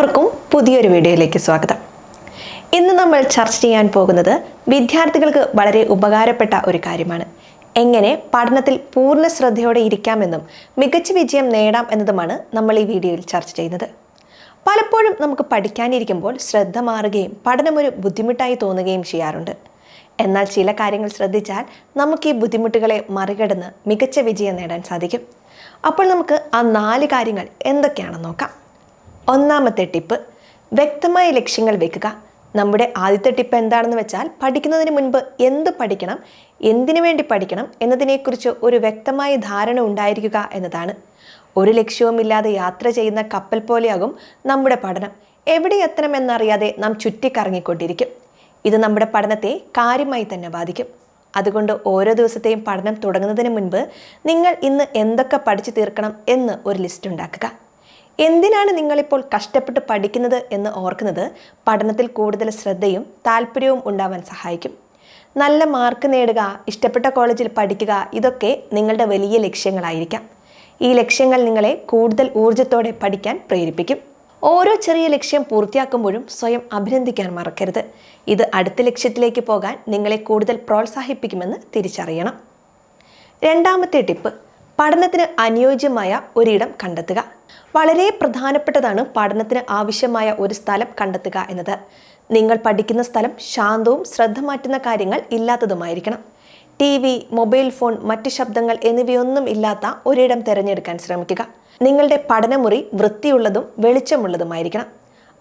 എല്ലാവർക്കും പുതിയൊരു വീഡിയോയിലേക്ക് സ്വാഗതം. ഇന്ന് നമ്മൾ ചർച്ച ചെയ്യാൻ പോകുന്നത് വിദ്യാർത്ഥികൾക്ക് വളരെ ഉപകാരപ്പെട്ട ഒരു കാര്യമാണ്. എങ്ങനെ പഠനത്തിൽ പൂർണ്ണ ശ്രദ്ധയോടെ ഇരിക്കാമെന്നും മികച്ച വിജയം നേടാം എന്നതുമാണ് നമ്മൾ ഈ വീഡിയോയിൽ ചർച്ച ചെയ്യുന്നത്. പലപ്പോഴും നമുക്ക് പഠിക്കാനിരിക്കുമ്പോൾ ശ്രദ്ധ മാറുകയും പഠനം ഒരു ബുദ്ധിമുട്ടായി തോന്നുകയും ചെയ്യാറുണ്ട്. എന്നാൽ ചില കാര്യങ്ങൾ ശ്രദ്ധിച്ചാൽ നമുക്ക് ഈ ബുദ്ധിമുട്ടുകളെ മറികടന്ന് മികച്ച വിജയം നേടാൻ സാധിക്കും. അപ്പോൾ നമുക്ക് ആ 4 കാര്യങ്ങൾ എന്തൊക്കെയാണെന്ന് നോക്കാം. ഒന്നാമത്തെ ടിപ്പ്, വ്യക്തമായ ലക്ഷ്യങ്ങൾ വെക്കുക. നമ്മുടെ ആദ്യത്തെ ടിപ്പ് എന്താണെന്ന് വെച്ചാൽ, പഠിക്കുന്നതിന് മുൻപ് എന്ത് പഠിക്കണം, എന്തിനു വേണ്ടി പഠിക്കണം എന്നതിനെക്കുറിച്ച് ഒരു വ്യക്തമായ ധാരണ ഉണ്ടായിരിക്കുക എന്നതാണ്. ഒരു ലക്ഷ്യവുമില്ലാതെ യാത്ര ചെയ്യുന്ന കപ്പൽ പോലെയാകും നമ്മുടെ പഠനം. എവിടെ എത്തണം എന്നറിയാതെ നാം ചുറ്റിക്കറങ്ങിക്കൊണ്ടിരിക്കും. ഇത് നമ്മുടെ പഠനത്തെ കാര്യമായി തന്നെ ബാധിക്കും. അതുകൊണ്ട് ഓരോ ദിവസത്തെയും പഠനം തുടങ്ങുന്നതിന് മുൻപ് നിങ്ങൾ ഇന്ന് എന്തൊക്കെ പഠിച്ചു തീർക്കണം എന്ന് ഒരു ലിസ്റ്റ് ഉണ്ടാക്കുക. എന്തിനാണ് നിങ്ങളിപ്പോൾ കഷ്ടപ്പെട്ട് പഠിക്കുന്നത് എന്ന് ഓർക്കുന്നത് പഠനത്തിൽ കൂടുതൽ ശ്രദ്ധയും താല്പര്യവും ഉണ്ടാവാൻ സഹായിക്കും. നല്ല മാർക്ക് നേടുക, ഇഷ്ടപ്പെട്ട കോളേജിൽ പഠിക്കുക, ഇതൊക്കെ നിങ്ങളുടെ വലിയ ലക്ഷ്യങ്ങളായിരിക്കാം. ഈ ലക്ഷ്യങ്ങൾ നിങ്ങളെ കൂടുതൽ ഊർജ്ജത്തോടെ പഠിക്കാൻ പ്രേരിപ്പിക്കും. ഓരോ ചെറിയ ലക്ഷ്യം പൂർത്തിയാക്കുമ്പോഴും സ്വയം അഭിനന്ദിക്കാൻ മറക്കരുത്. ഇത് അടുത്ത ലക്ഷ്യത്തിലേക്ക് പോകാൻ നിങ്ങളെ കൂടുതൽ പ്രോത്സാഹിപ്പിക്കുമെന്ന് തിരിച്ചറിയണം. രണ്ടാമത്തെ ടിപ്പ്, പഠനത്തിന് അനുയോജ്യമായ ഒരിടം കണ്ടെത്തുക. വളരെ പ്രധാനപ്പെട്ടതാണ് പഠനത്തിന് ആവശ്യമായ ഒരു സ്ഥലം കണ്ടെത്തുക എന്നത്. നിങ്ങൾ പഠിക്കുന്ന സ്ഥലം ശാന്തവും ശ്രദ്ധ മാറ്റുന്ന കാര്യങ്ങൾ ഇല്ലാത്തതുമായിരിക്കണം. TV, മൊബൈൽ ഫോൺ, മറ്റ് ശബ്ദങ്ങൾ എന്നിവയൊന്നും ഇല്ലാത്ത ഒരിടം തിരഞ്ഞെടുക്കാൻ ശ്രമിക്കുക. നിങ്ങളുടെ പഠനമുറി വൃത്തിയുള്ളതും വെളിച്ചമുള്ളതുമായിരിക്കണം.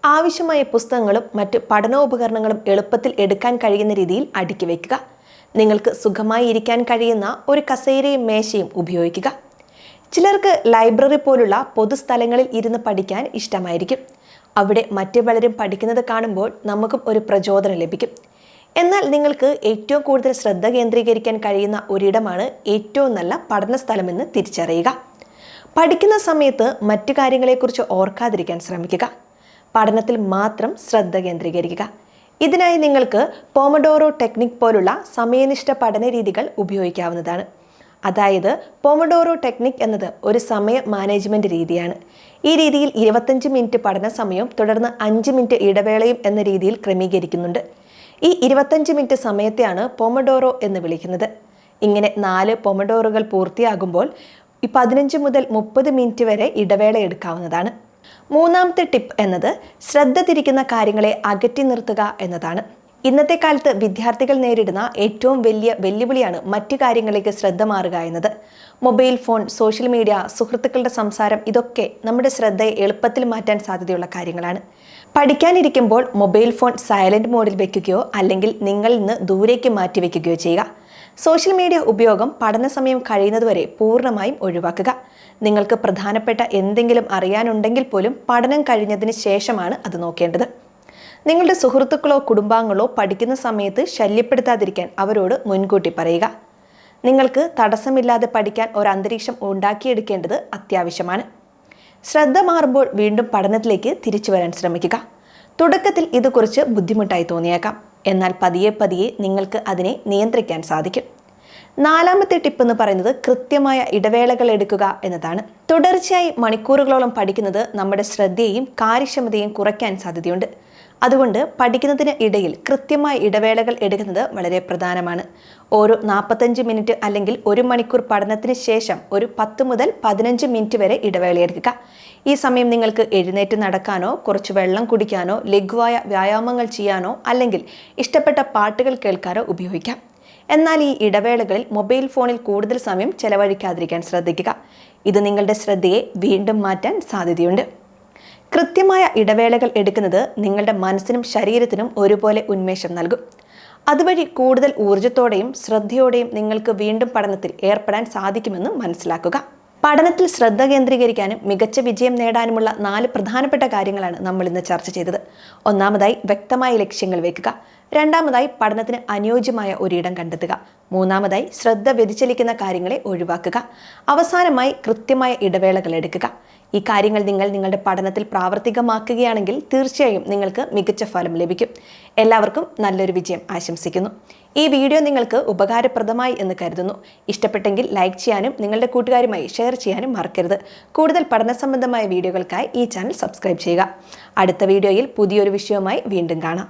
ആവശ്യമായ പുസ്തകങ്ങളും മറ്റ് പഠനോപകരണങ്ങളും എളുപ്പത്തിൽ എടുക്കാൻ കഴിയുന്ന രീതിയിൽ അടുക്കി വയ്ക്കുക. നിങ്ങൾക്ക് സുഖമായി ഇരിക്കാൻ കഴിയുന്ന ഒരു കസേരയും മേശയും ഉപയോഗിക്കുക. ചിലർക്ക് ലൈബ്രറി പോലുള്ള പൊതുസ്ഥലങ്ങളിൽ ഇരുന്ന് പഠിക്കാൻ ഇഷ്ടമായിരിക്കും. അവിടെ മറ്റു പലരും പഠിക്കുന്നത് കാണുമ്പോൾ നമുക്കും ഒരു പ്രചോദനം ലഭിക്കും. എന്നാൽ നിങ്ങൾക്ക് ഏറ്റവും കൂടുതൽ ശ്രദ്ധ കേന്ദ്രീകരിക്കാൻ കഴിയുന്ന ഒരിടമാണ് ഏറ്റവും നല്ല പഠന സ്ഥലമെന്ന് തിരിച്ചറിയുക. പഠിക്കുന്ന സമയത്ത് മറ്റു കാര്യങ്ങളെക്കുറിച്ച് ഓർക്കാതിരിക്കാൻ ശ്രമിക്കുക. പഠനത്തിൽ മാത്രം ശ്രദ്ധ കേന്ദ്രീകരിക്കുക. ഇതിനായി നിങ്ങൾക്ക് പോമഡോറോ ടെക്നിക് പോലുള്ള സമയനിഷ്ഠ പഠന രീതികൾ ഉപയോഗിക്കാവുന്നതാണ്. അതായത് പോമഡോറോ ടെക്നിക് എന്നത് ഒരു സമയ മാനേജ്മെൻറ്റ് രീതിയാണ്. ഈ രീതിയിൽ 25 മിനിറ്റ് പഠന സമയവും തുടർന്ന് 5 മിനിറ്റ് ഇടവേളയും എന്ന രീതിയിൽ ക്രമീകരിക്കുന്നുണ്ട്. ഈ 25 മിനിറ്റ് സമയത്തെയാണ് പോമഡോറോ എന്ന് വിളിക്കുന്നത്. ഇങ്ങനെ 4 പോമഡോറുകൾ പൂർത്തിയാകുമ്പോൾ 15 മുതൽ 30 മിനിറ്റ് വരെ ഇടവേള എടുക്കാവുന്നതാണ്. മൂന്നാമത്തെ ടിപ്പ് എന്നത് ശ്രദ്ധ തിരിക്കുന്ന കാര്യങ്ങളെ അകറ്റി നിർത്തുക എന്നതാണ്. ഇന്നത്തെ കാലത്ത് വിദ്യാർത്ഥികൾ നേരിടുന്ന ഏറ്റവും വലിയ വെല്ലുവിളിയാണ് മറ്റു കാര്യങ്ങളിലേക്ക് ശ്രദ്ധ മാറുക എന്നത്. മൊബൈൽ ഫോൺ, സോഷ്യൽ മീഡിയ, സുഹൃത്തുക്കളുടെ സംസാരം, ഇതൊക്കെ നമ്മുടെ ശ്രദ്ധയെ എളുപ്പത്തിൽ മാറ്റാൻ സാധ്യതയുള്ള കാര്യങ്ങളാണ്. പഠിക്കാനിരിക്കുമ്പോൾ മൊബൈൽ ഫോൺ സൈലന്റ് മോഡിൽ വെക്കുകയോ അല്ലെങ്കിൽ നിങ്ങളിൽ നിന്ന് ദൂരേക്ക് മാറ്റി വയ്ക്കുകയോ ചെയ്യുക. സോഷ്യൽ മീഡിയ ഉപയോഗം പഠന സമയം കഴിയുന്നതുവരെ പൂർണ്ണമായും ഒഴിവാക്കുക. നിങ്ങൾക്ക് പ്രധാനപ്പെട്ട എന്തെങ്കിലും അറിയാനുണ്ടെങ്കിൽ പോലും പഠനം കഴിഞ്ഞതിന് ശേഷമാണ് അത് നോക്കേണ്ടത്. നിങ്ങളുടെ സുഹൃത്തുക്കളോ കുടുംബാംഗങ്ങളോ പഠിക്കുന്ന സമയത്ത് ശല്യപ്പെടുത്താതിരിക്കാൻ അവരോട് മുൻകൂട്ടി പറയുക. നിങ്ങൾക്ക് തടസ്സമില്ലാതെ പഠിക്കാൻ ഒരു അന്തരീക്ഷം ഉണ്ടാക്കിയെടുക്കേണ്ടത് അത്യാവശ്യമാണ്. ശ്രദ്ധ മാറുമ്പോൾ വീണ്ടും പഠനത്തിലേക്ക് തിരിച്ചു വരാൻ ശ്രമിക്കുക. തുടക്കത്തിൽ ഇത് കുറച്ച് ബുദ്ധിമുട്ടായി തോന്നിയേക്കാം. എന്നാൽ പതിയെ പതിയെ നിങ്ങൾക്ക് അതിനെ നിയന്ത്രിക്കാൻ സാധിക്കും. നാലാമത്തെ ടിപ്പ് എന്ന് പറയുന്നത് കൃത്യമായ ഇടവേളകൾ എടുക്കുക എന്നതാണ്. തുടർച്ചയായി മണിക്കൂറുകളോളം പഠിക്കുന്നത് നമ്മുടെ ശ്രദ്ധയെയും കാര്യക്ഷമതയും കുറയ്ക്കാൻ സാധ്യതയുണ്ട്. അതുകൊണ്ട് പഠിക്കുന്നതിന് ഇടയിൽ കൃത്യമായ ഇടവേളകൾ എടുക്കുന്നത് വളരെ പ്രധാനമാണ്. ഓരോ 45 മിനിറ്റ് അല്ലെങ്കിൽ 1 മണിക്കൂർ പഠനത്തിന് ശേഷം ഒരു 10 മുതൽ 15 മിനിറ്റ് വരെ ഇടവേളയെടുക്കുക. ഈ സമയം നിങ്ങൾക്ക് എഴുന്നേറ്റ് നടക്കാനോ, കുറച്ച് വെള്ളം കുടിക്കാനോ, ലഘുവായ വ്യായാമങ്ങൾ ചെയ്യാനോ അല്ലെങ്കിൽ ഇഷ്ടപ്പെട്ട പാട്ടുകൾ കേൾക്കാനോ ഉപയോഗിക്കാം. എന്നാൽ ഈ ഇടവേളകളിൽ മൊബൈൽ ഫോണിൽ കൂടുതൽ സമയം ചെലവഴിക്കാതിരിക്കാൻ ശ്രദ്ധിക്കുക. ഇത് നിങ്ങളുടെ ശ്രദ്ധയെ വീണ്ടും മാറ്റാൻ സാധ്യതയുണ്ട്. കൃത്യമായ ഇടവേളകൾ എടുക്കുന്നത് നിങ്ങളുടെ മനസ്സിനും ശരീരത്തിനും ഒരുപോലെ ഉന്മേഷം നൽകും. അതുവഴി കൂടുതൽ ഊർജ്ജത്തോടെയും ശ്രദ്ധയോടെയും നിങ്ങൾക്ക് വീണ്ടും പഠനത്തിൽ ഏർപ്പെടാൻ സാധിക്കുമെന്ന് മനസ്സിലാക്കുക. പഠനത്തിൽ ശ്രദ്ധ കേന്ദ്രീകരിക്കാനും മികച്ച വിജയം നേടാനുമുള്ള 4 പ്രധാനപ്പെട്ട കാര്യങ്ങളാണ് നമ്മൾ ഇന്ന് ചർച്ച ചെയ്തത്. ഒന്നാമതായി വ്യക്തമായ ലക്ഷ്യങ്ങൾ വെക്കുക. രണ്ടാമതായി പഠനത്തിന് അനുയോജ്യമായ ഒരിടം കണ്ടെത്തുക. മൂന്നാമതായി ശ്രദ്ധ വ്യതിചലിക്കുന്ന കാര്യങ്ങളെ ഒഴിവാക്കുക. അവസാനമായി കൃത്യമായ ഇടവേളകൾ എടുക്കുക. ഈ കാര്യങ്ങൾ നിങ്ങൾ നിങ്ങളുടെ പഠനത്തിൽ പ്രാവർത്തികമാക്കുകയാണെങ്കിൽ തീർച്ചയായും നിങ്ങൾക്ക് മികച്ച ഫലം ലഭിക്കും. എല്ലാവർക്കും നല്ലൊരു വിജയം ആശംസിക്കുന്നു. ഈ വീഡിയോ നിങ്ങൾക്ക് ഉപകാരപ്രദമായി എന്ന് കരുതുന്നു. ഇഷ്ടപ്പെട്ടെങ്കിൽ ലൈക്ക് ചെയ്യാനും നിങ്ങളുടെ കൂട്ടുകാരുമായി ഷെയർ ചെയ്യാനും മറക്കരുത്. കൂടുതൽ പഠന സംബന്ധമായ വീഡിയോകൾക്കായി ഈ ചാനൽ സബ്സ്ക്രൈബ് ചെയ്യുക. അടുത്ത വീഡിയോയിൽ പുതിയൊരു വിഷയവുമായി വീണ്ടും കാണാം.